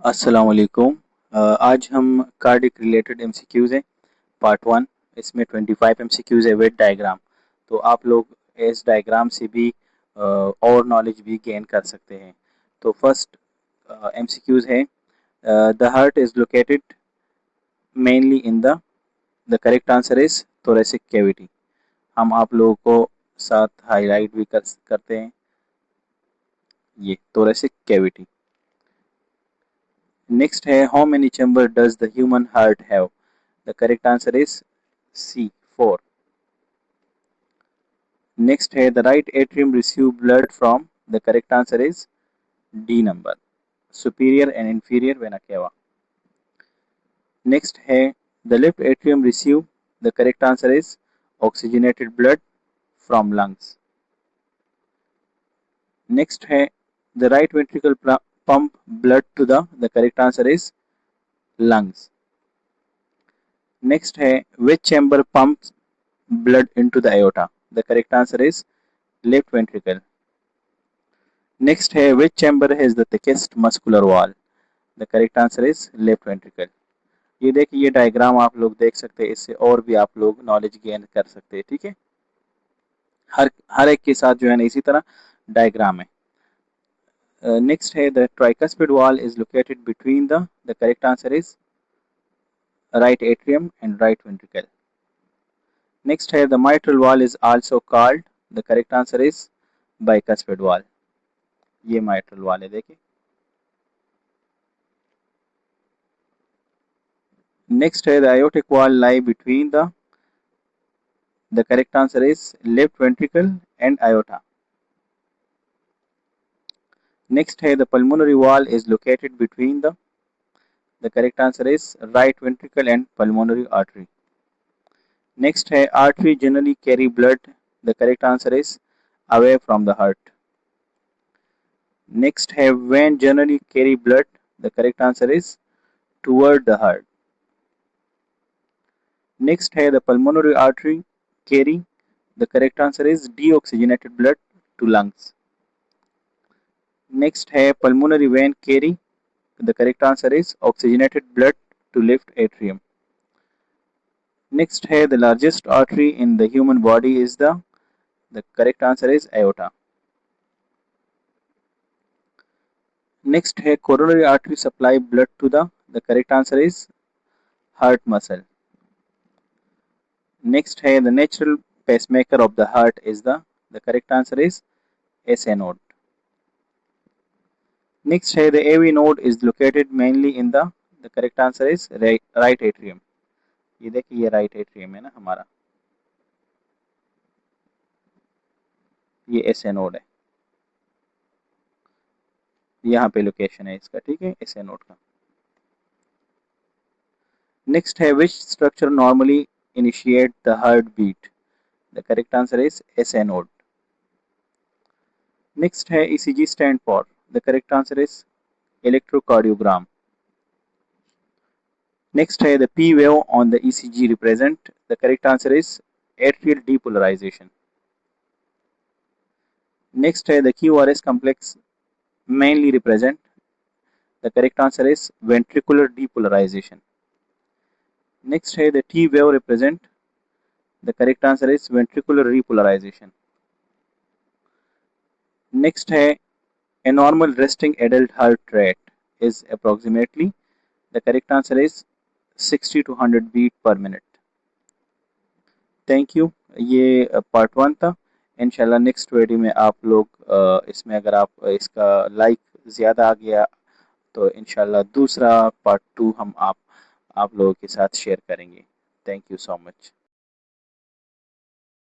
अस्सलाम वालेकुम। आज हम कार्डिक रिलेटेड एमसीक्यूज हैं पार्ट 1। इसमें 25 एमसीक्यूज है विद डायग्राम। तो आप लोग इस डायग्राम से भी और नॉलेज भी गेन कर सकते हैं। तो फर्स्ट एमसीक्यूज है, the heart is located mainly in the correct answer is thoracic cavity. हम आप लोगों को साथ हाईलाइट भी करते हैं ये थोरेसिक कैविटी। नेक्स्ट है, how many chamber does the human heart have? The correct answer is C 4। Next है, the right atrium receive blood from? The correct answer is D number, superior and inferior vena cava. Next है, the left atrium receive? The correct answer is oxygenated blood from lungs. Next है, the right ventricle pump blood to the correct answer is lungs. Next है, which chamber pumps blood into the aorta? The correct answer is left ventricle. Next है, which chamber has the thickest muscular wall? The correct answer is left ventricle. ये देखिए, ये diagram आप लोग देख सकते हैं, इससे और भी आप लोग नॉलेज गेन कर सकते हैं। ठीक है, हर एक के साथ जो है ना इसी तरह डायग्राम है। नेक्स्ट है, the tricuspid wall is located between the correct answer is right atrium and right ventricle. Next है, the mitral wall is also called? The correct answer is bicuspid wall. ये mitral wall है, देखिए। Next है, the aortic wall lie between the correct answer is left ventricle and aorta. Next है, the pulmonary wall is located between the correct answer is right ventricle and pulmonary artery. Next है, artery generally carry blood? The correct answer is away from the heart. Next है, vein generally carry blood? The correct answer is toward the heart. Next है, the pulmonary artery carry? The correct answer is deoxygenated blood to lungs. Next है, pulmonary vein carry? The correct answer is oxygenated blood to left atrium. Next है, the largest artery in the human body is the correct answer is aorta. Next है, coronary artery supply blood to the correct answer is heart muscle. Next है, the natural pacemaker of the heart is the correct answer is SA node. Next है, the AV node is located mainly in the correct answer is right atrium. ये देखिए, ये right atrium है ना हमारा, ये SA node है, यहाँ पे लोकेशन है इसका। ठीक है, SA node का। Next है, which structure normally initiate the heartbeat? The correct answer is SA node. Next है, ECG stand for? The correct answer is electrocardiogram. Next है, the P wave on the ECG represent? The correct answer is atrial depolarization. Next है, the QRS complex mainly represent? The correct answer is ventricular depolarization. Next है, the T wave represent? The correct answer is ventricular repolarization. Next है, a normal resting adult heart rate is approximately? The correct answer is 60 to 100 beat per minute. Thank you. ये part 1 था। इंशाल्लाह next video में आप लोग इसमें अगर आप इसका लाइक ज़्यादा आ गया तो इंशाल्लाह दूसरा पार्ट 2 हम आप लोगों के साथ शेयर करेंगे। Thank you so much.